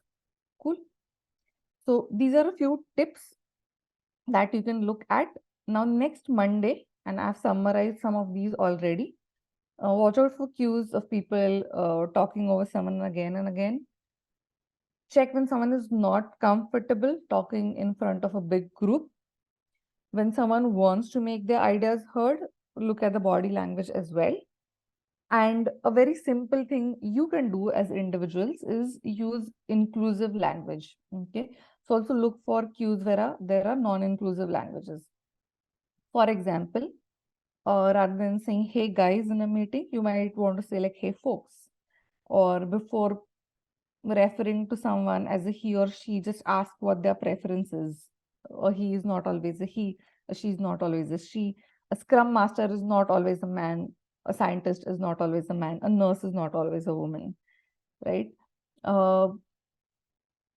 Cool. So these are a few tips that you can look at. Now, next Monday, and I've summarized some of these already. Watch out for cues of people talking over someone again and again. Check when someone is not comfortable talking in front of a big group. When someone wants to make their ideas heard, look at the body language as well. And a very simple thing you can do as individuals is use inclusive language. Okay. So also look for cues where there are non-inclusive languages. For example, rather than saying, hey guys in a meeting, you might want to say like, hey folks, or before referring to someone as a he or she, just ask what their preference is. Or he is not always a he, she is not always a she. A scrum master is not always a man. A scientist is not always a man. A nurse is not always a woman, right?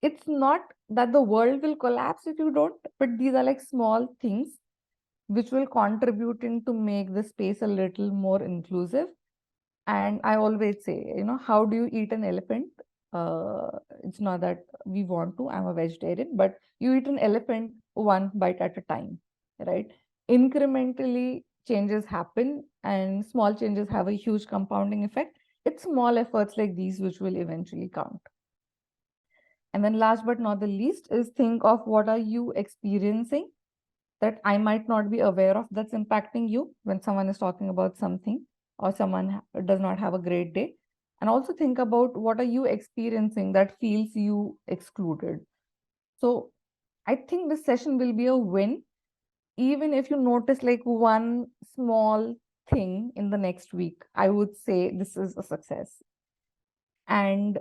It's not that the world will collapse if you don't, but these are like small things which will contribute to make the space a little more inclusive. And I always say, how do you eat an elephant? It's not that we want to, I'm a vegetarian, but you eat an elephant one bite at a time, right? Incrementally, changes happen and small changes have a huge compounding effect. It's small efforts like these which will eventually count. And then last but not the least is think of what are you experiencing that I might not be aware of that's impacting you when someone is talking about something or someone does not have a great day. And also think about what are you experiencing that feels you excluded. So I think this session will be a win, even if you notice like one small thing in the next week. I would say this is a success. And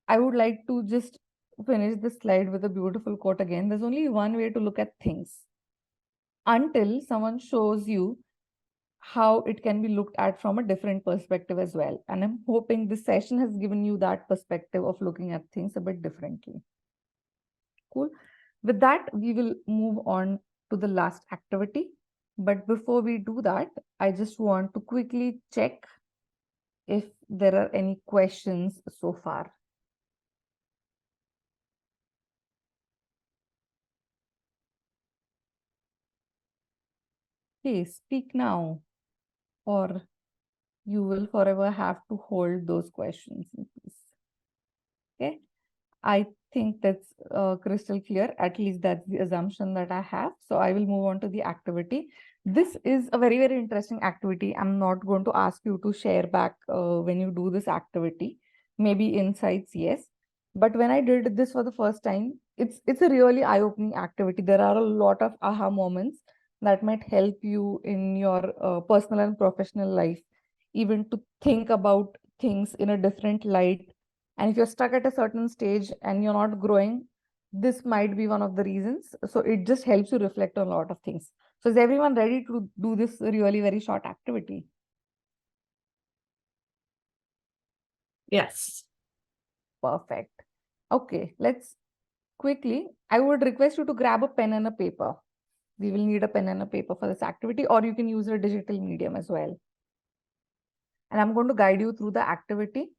I would like to just finish this slide with a beautiful quote again. There's only one way to look at things until someone shows you how it can be looked at from a different perspective as well. And I'm hoping this session has given you that perspective of looking at things a bit differently. Cool. With that, we will move on to the last activity. But before we do that, I just want to quickly check if there are any questions so far. Okay, speak now, or you will forever have to hold those questions in peace. Okay, I think that's crystal clear. At least that's the assumption that I have. So I will move on to the activity. This is a very, very interesting activity. I'm not going to ask you to share back when you do this activity. Maybe insights, yes. But when I did this for the first time, it's a really eye-opening activity. There are a lot of aha moments that might help you in your personal and professional life, even to think about things in a different light. And if you're stuck at a certain stage and you're not growing, this might be one of the reasons. So it just helps you reflect on a lot of things. So is everyone ready to do this really very short activity? Yes. Perfect. Okay, let's quickly, I would request you to grab a pen and a paper. We will need a pen and a paper for this activity, or you can use a digital medium as well. And I'm going to guide you through the activity.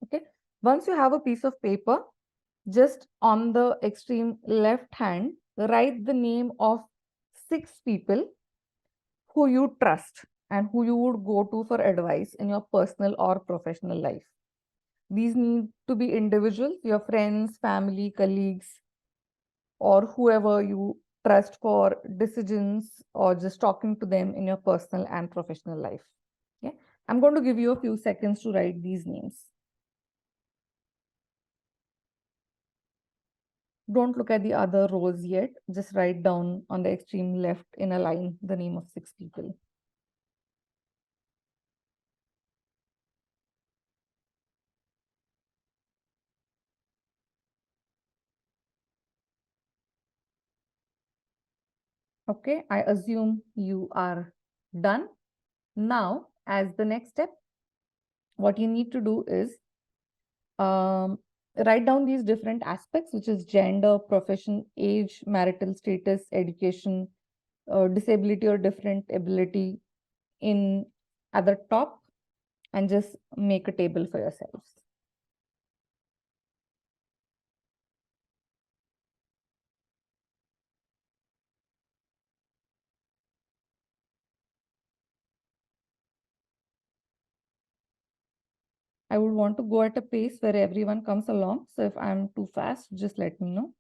Okay. Once you have a piece of paper, just on the extreme left hand, write the name of 6 people who you trust and who you would go to for advice in your personal or professional life. These need to be individuals, your friends, family, colleagues, or whoever you trust for decisions or just talking to them in your personal and professional life. Okay. I'm going to give you a few seconds to write these names. Don't look at the other rows yet. Just write down on the extreme left in a line the name of 6 people. Okay, I assume you are done. Now, as the next step, what you need to do is write down these different aspects, which is gender, profession, age, marital status, education, disability or different ability in at the top, and just make a table for yourselves. I would want to go at a pace where everyone comes along. So if I'm too fast, just let me know.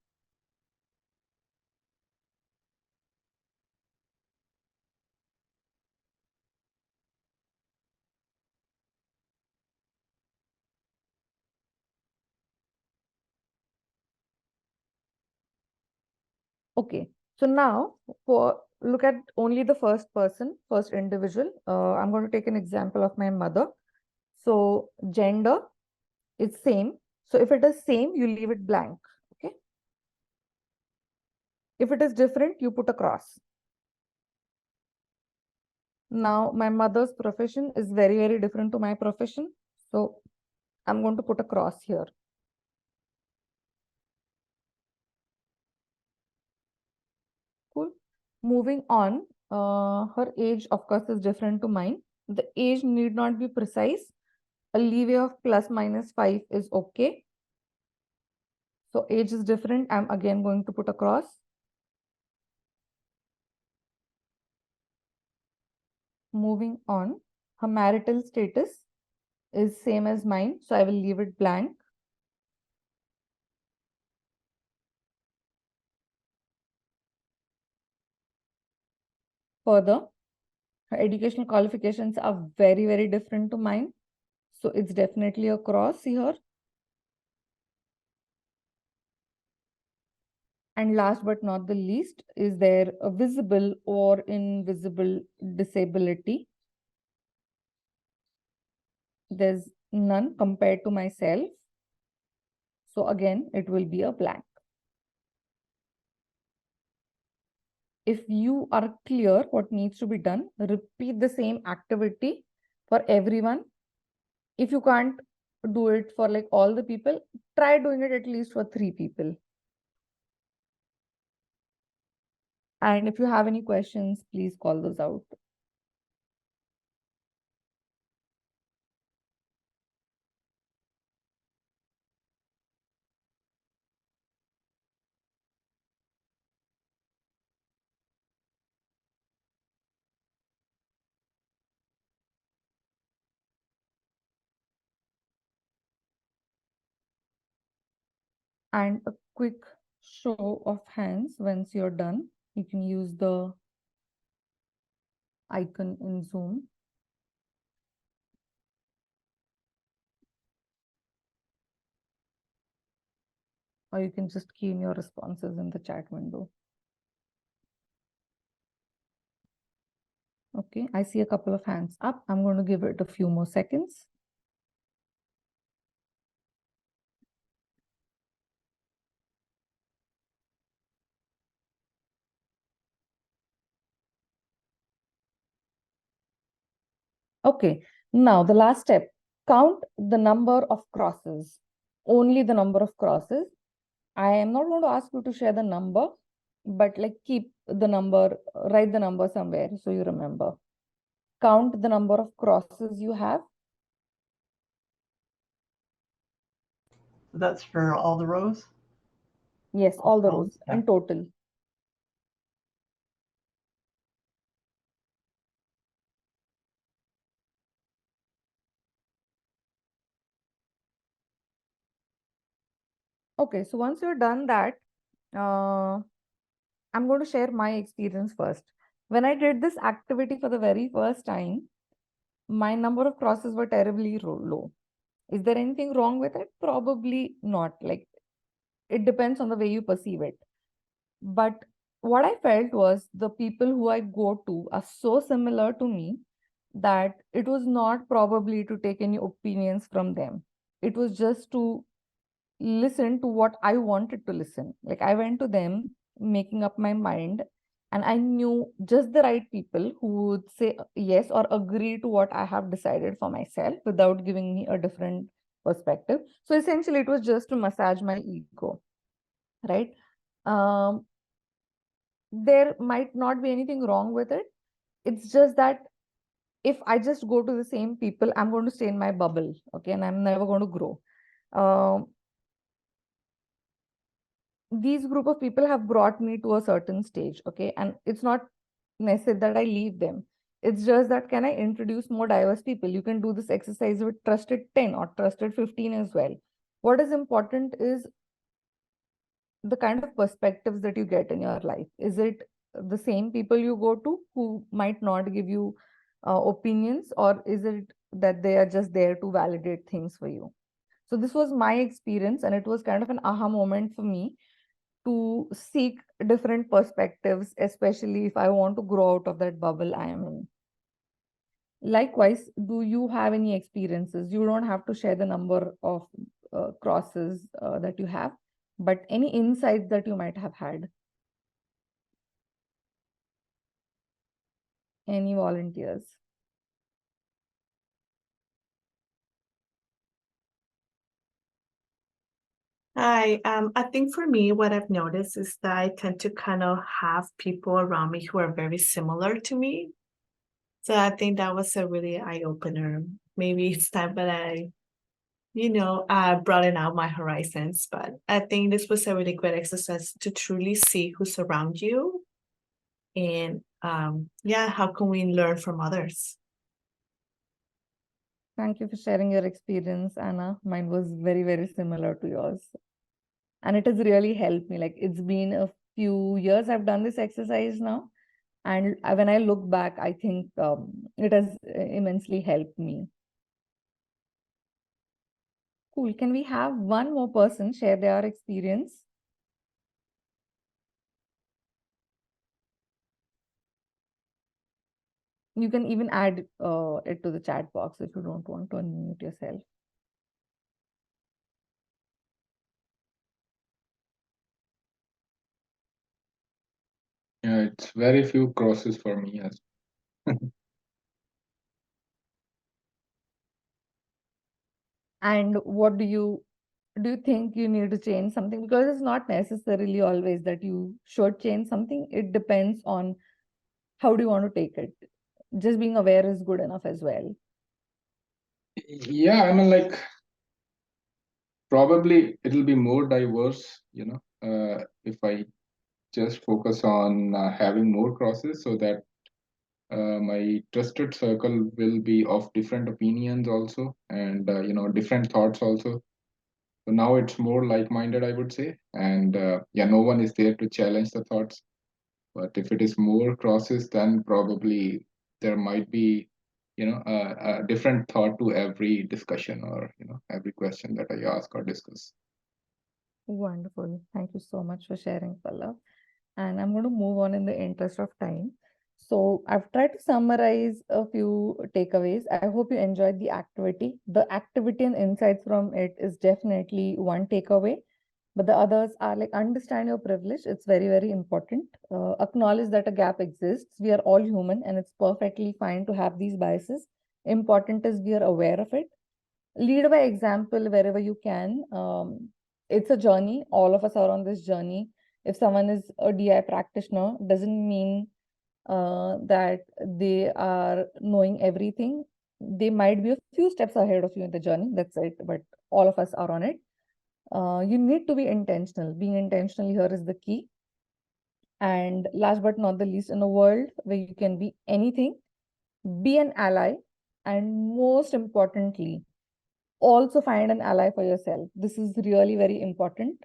Okay, so now for look at only the first person, first individual. I'm going to take an example of my mother. So gender is same. So if it is same, you leave it blank. Okay. If it is different, you put a cross. Now my mother's profession is very, very different to my profession. So I'm going to put a cross here. Cool. Moving on, her age, of course, is different to mine. The age need not be precise. A leeway of ±5 is okay. So age is different. I'm again going to put a cross. Moving on, her marital status is same as mine. So I will leave it blank. Further, her educational qualifications are very, very different to mine. So it's definitely a cross here. And last but not the least, is there a visible or invisible disability? There's none compared to myself. So again, it will be a blank. If you are clear what needs to be done, repeat the same activity for everyone. If you can't do it for like all the people, try doing it at least for 3 people. And if you have any questions, please call those out. And a quick show of hands once you're done. You can use the icon in Zoom. Or you can just key in your responses in the chat window. Okay, I see a couple of hands up. I'm going to give it a few more seconds. Okay, now the last step, count the number of crosses, only the number of crosses. I am not going to ask you to share the number, but like keep the number, write the number somewhere so you remember. Count the number of crosses you have. That's for all the rows. Yes, all the All, rows yeah. in total. Okay, so once you're done that, I'm going to share my experience first. When I did this activity for the very first time, my number of crosses were terribly low. Is there anything wrong with it? Probably not. Like, it depends on the way you perceive it. But what I felt was the people who I go to are so similar to me that it was not probably to take any opinions from them. It was just to listen to what I wanted to listen. Like, I went to them making up my mind, and I knew just the right people who would say yes or agree to what I have decided for myself without giving me a different perspective. So essentially, it was just to massage my ego, right? Um, there might not be anything wrong with it. It's just that if I just go to the same people, I'm going to stay in my bubble, okay, and I'm never going to grow. Um, these group of people have brought me to a certain stage, okay, and it's not necessary that I leave them. It's just that can I introduce more diverse people? You can do this exercise with trusted 10 or trusted 15 as well. What is important is the kind of perspectives that you get in your life. Is it the same people you go to who might not give you opinions, or is it that they are just there to validate things for you? So this was my experience, and it was kind of an aha moment for me to seek different perspectives, especially if I want to grow out of that bubble I am in. Likewise, do you have any experiences? You don't have to share the number of crosses that you have, but any insights that you might have had. Any volunteers? I think for me, what I've noticed is that I tend to kind of have people around me who are very similar to me. So I think that was a really eye-opener. Maybe it's time that I, broaden out my horizons. But I think this was a really good exercise to truly see who's around you. And how can we learn from others? Thank you for sharing your experience, Anna. Mine was very, very similar to yours. And it has really helped me. Like, it's been a few years I've done this exercise now. And when I look back, I think it has immensely helped me. Cool. Can we have one more person share their experience? You can even add it to the chat box if you don't want to unmute yourself. Yeah, it's very few crosses for me as And what do you think you need to change something? Because it's not necessarily always that you should change something. It depends on how do you want to take it. Just being aware is good enough as well. Yeah, I mean, like, probably it'll be more diverse, if I just focus on having more crosses so that my trusted circle will be of different opinions also, and different thoughts also. So now it's more like-minded, I would say, and no one is there to challenge the thoughts. But if it is more crosses, then probably there might be, a different thought to every discussion, or every question that I ask or discuss. Wonderful. Thank you so much for sharing, Pallav. And I'm going to move on in the interest of time. So I've tried to summarize a few takeaways. I hope you enjoyed the activity. The activity and insights from it is definitely one takeaway, but the others are like understand your privilege. It's very, very important. Acknowledge that a gap exists. We are all human, and it's perfectly fine to have these biases important is we are aware of it. Lead by example wherever you can. It's a journey. All of us are on this journey. If someone is a DI practitioner, doesn't mean that they are knowing everything. They might be a few steps ahead of you in the journey. That's it. But all of us are on it. You need to be intentional. Being intentional here is the key. And last but not the least, in a world where you can be anything, be an ally. And most importantly, also find an ally for yourself. This is really very important.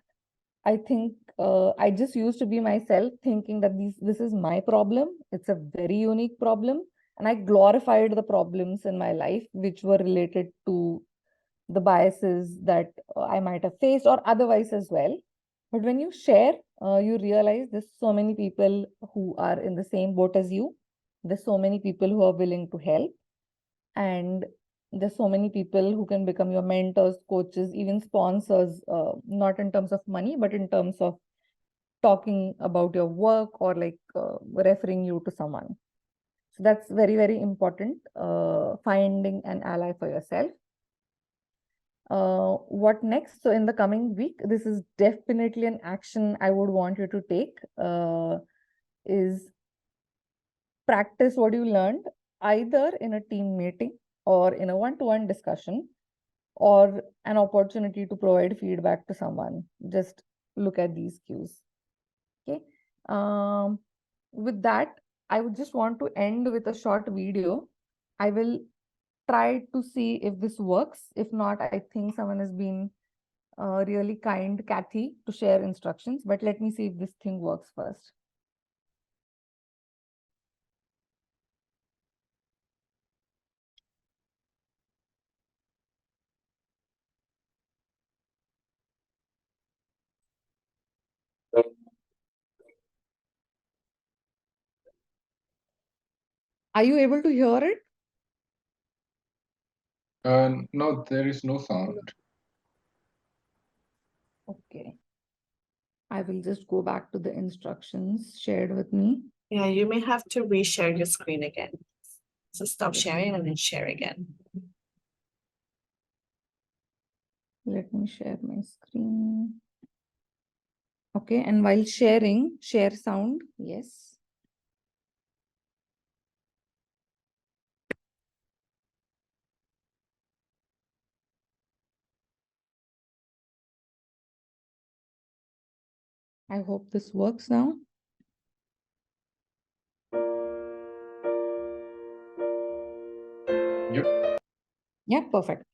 I think I just used to be myself, thinking that this is my problem. It's a very unique problem. And I glorified the problems in my life, which were related to the biases that I might have faced or otherwise as well. But when you share, you realize there's so many people who are in the same boat as you. There's so many people who are willing to help. And there's so many people who can become your mentors, coaches, even sponsors, not in terms of money, but in terms of talking about your work or like referring you to someone. So that's very, very important, finding an ally for yourself. What next? So in the coming week, this is definitely an action I would want you to take, is practice what you learned either in a team meeting or in a one-to-one discussion or an opportunity to provide feedback to someone. Just look at these cues. Okay. With that, I would just want to end with a short video. I will try to see if this works. If not, I think someone has been really kind, Kathy, to share instructions. But let me see if this thing works first. Are you able to hear it? No, there is no sound. Okay. I will just go back to the instructions shared with me. Yeah, you may have to reshare your screen again. So stop sharing and then share again. Let me share my screen. Okay, and while sharing, share sound. Yes. I hope this works now. Yep. Yeah, perfect.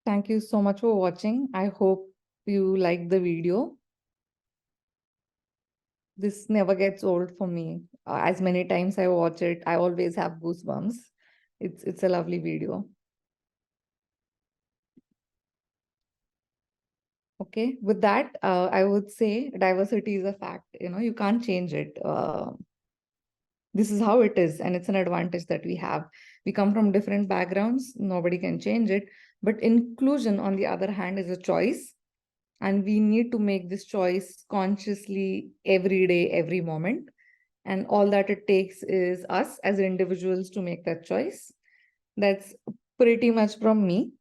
Thank you so much for watching. I hope you liked the video. This never gets old for me. As many times I watch it, I always have goosebumps. It's a lovely video. Okay, with that, I would say diversity is a fact. You can't change it. This is how it is, and it's an advantage that we have. We come from different backgrounds, nobody can change it. But inclusion, on the other hand, is a choice, and we need to make this choice consciously every day, every moment. And all that it takes is us as individuals to make that choice. That's pretty much from me.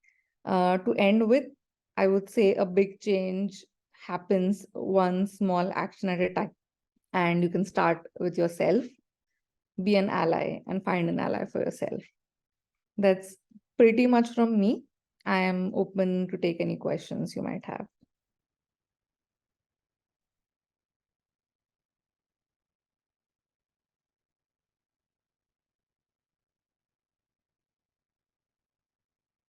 To end with, I would say a big change happens one small action at a time. And you can start with yourself, be an ally, and find an ally for yourself. That's pretty much from me. I am open to take any questions you might have.